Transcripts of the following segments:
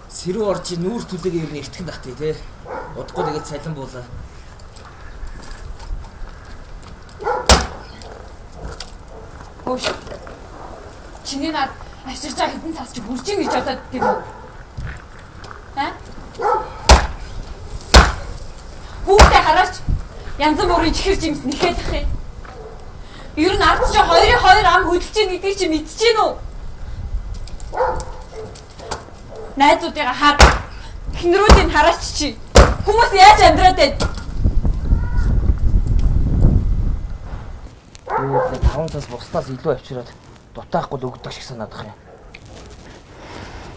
Сэрүү орж нүүр түлээгээ ирнэ эртгэн татъя те. Удахгүй тэгээд цалин буулаа. Хөөш. Чиний над авчирч байгаа хэдэн цаас чи бүржин гэж бодоод тийм үү? Хүүхдээ хараач. Янз бүрийн чихэр жимс нэхэд ах юм. Ер нь ард чи хоёрын хоёр ам хөдөлж ийн гэдгийг чи мэдчихэж гин үү? Найзуудыгаа хар. Хинрүүдийг хараач чи. Хүмүүс яаж амьдраад байд? Юу 5 цаас бусдаас илүү авчираад дутаахгүй л өгдөг шиг санагдах юм.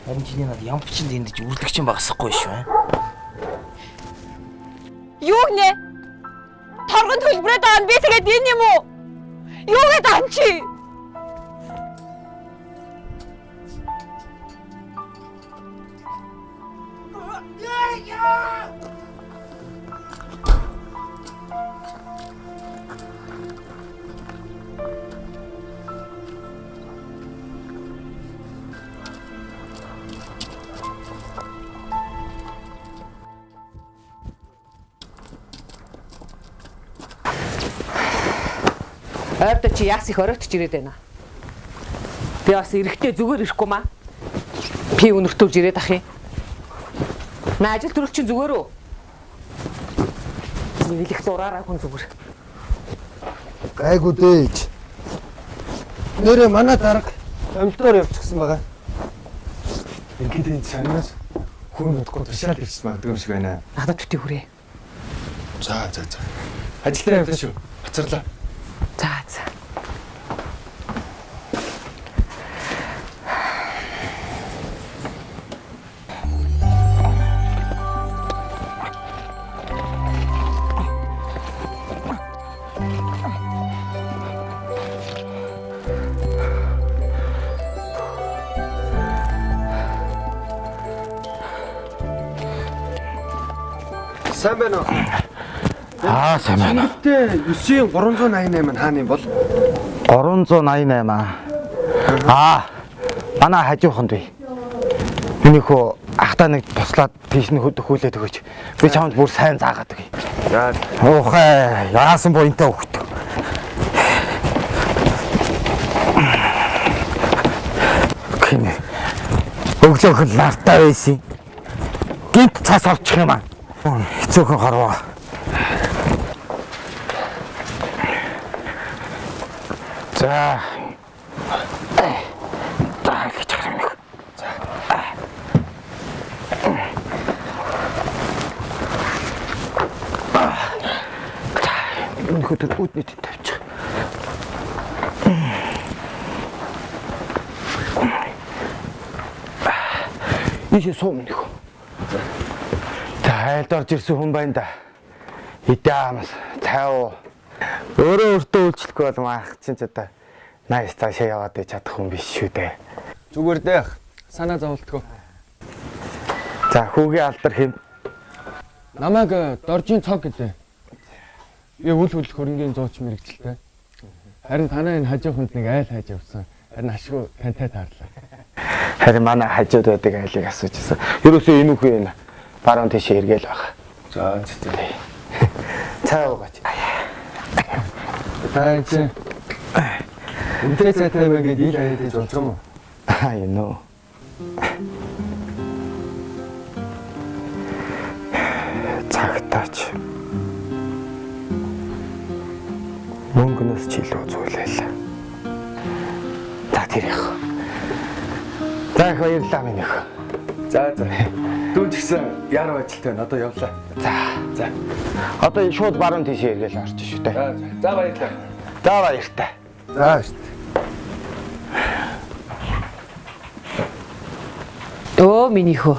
Харин чиний над ям бичинд энд ч үрлэгч юм багасахгүй шүү. Юу нэ? Торгон төлбөрөд байгаа нь би тэгээд энэ юм уу? Юу гэдэг ам чи? Ойрдоо чи яас их оройтч ирээд байна. Би бас эрэхтэй зүгээр ирэхгүй маа. Би өнөртүүлж ирээд ах юм. На ажил төрөл чинь зүгээр үү? Нийлэх зураараа хүн зүгээр. Гайгүй дээж. Нэрээ манай дарга амлтаар явчихсан байгаа. Ингээд энэ санаас хүн мэдгүй тушаал ирсэн магадгүй юм шиг байна. Надад төтий хүрээ. За. Ажилдаа явлаа шүү. Бацарлаа. За. Сайн байна уу? Сайн байна. Тэгтээ 9-388 хааны юм бол 388 манай хажууханд бай. Миний хөө ахтаа нэг туслаад тийш нь хөдөхүүлээд өгөөч. Би чамд бүр сайн заагаад өгье. яа Уухай, яасан буянтай өгтөө. Кинэ. Өглөөх нь нартай байсан. Гинт цаас авчих юм аа. Хэцүүхэн харваа. За. Гэж харах юм. Энэ хөтөл үүднийд тавьчих. Ийшээ суум нэг. За хайлд орж ирсэн хүн байна да. Идэамс цаав. Өөрөө үйлчлэхгүй бол маах чинь ч одоо найс цаашаа яваад чадах хүн биш шүү дээ. зүгээр дээ. Санаа зовлтгоо. За хүүгийн алдар хэм. Намайг доржийн цог гэдэг. Би үл хөдлөх хөрөнгийн зууч мэрэгчлээ. Харин танаа энэ хажууханд нэг айл хайж явсан. Харин ашгүй тантай таарлаа. Харин манай хажууд байдаг айлыг асуужсэн. Ерөөсөө энэ үгүй энэ баруун тийш эргээл байгаа. За. Цаа уугач. Таа чи. Үнтэй цайтай байгаад ил аяад гэж болж юм уу? You know. Цагтаач. Мөнгөнөөс ч илүү зүйлээ. За тэр их. За их баярлалаа минь их. За. Дүүн ч гэсэн яруу ажилтай байна. Одоо явлаа. За. Одоо шууд баруун тийш эргээл орчих шүү дээ. За баярлалаа. За баяртай. За шүү дээ. Өө миний хөө.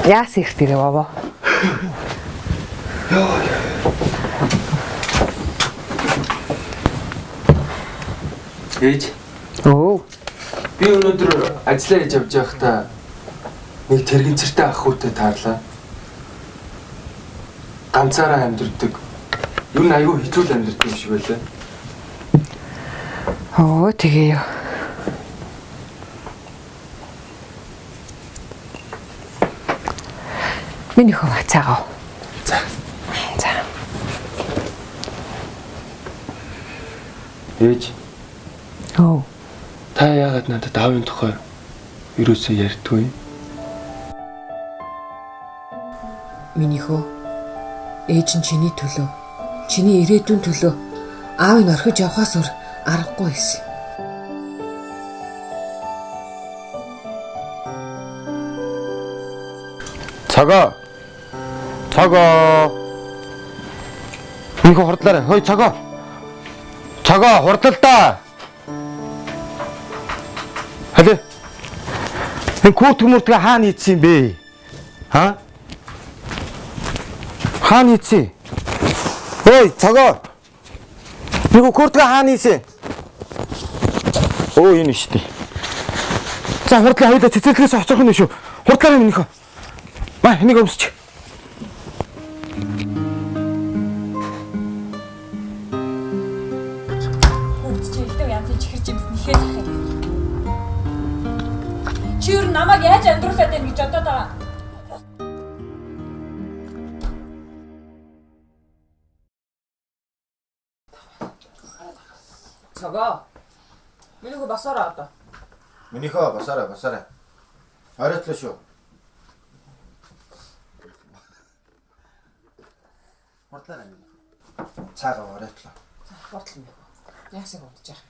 Яас их тэрэ бабаа. Ээж. Оо. Би өнөөдөр ажиллаа хийж явж байхдаа нэг тэрэгцэртэй ах хүүтэй таарлаа. Ганцаараа амьдэрдэг. Юу н аюу хэцүү амьдэрдэг юм шиг байлаа. Оо тэгээ юу. Миний хөө цаагаа. За. За. Ээж, Оо. та яагаад надад аавын тухай ерөөсөө ярьдгүй юм? Миний хөө ээж нь чиний төлөө, чиний ирээдүйн төлөө аавыг орхиж явахаас өөр аргагүй байсан. Цагаа. Минийхөө хурдлаарай. Хөөе цагаа. Цагаа хурдал да. Хадэ. Энэ куртг муртга хаана ийдсэн юм бэ? Ха? Хаана ийдсэн? Хөөе цагаа. Минийхөө куртга хаана ийсэн? Оо энэ шүү дээ. За хурдлаа хоёулаа цэцэрлэгээс оцох нь шүү. Хурдлаарай минийхөө. Маа энийг өмсч. Бүгд чи ихтэй янзын чихэр жимс нэхээ захыг. Чи юу намайг яаж амьдруулад байна гэж бодоод байгаа. Цагаа. Миний хөө басаараа одоо. Минийхөө басаарай. Оройтлоо шүү. Хурдлаарай. Цаагаа оройтлоо. Бодлоо. Яасыг бодож яах.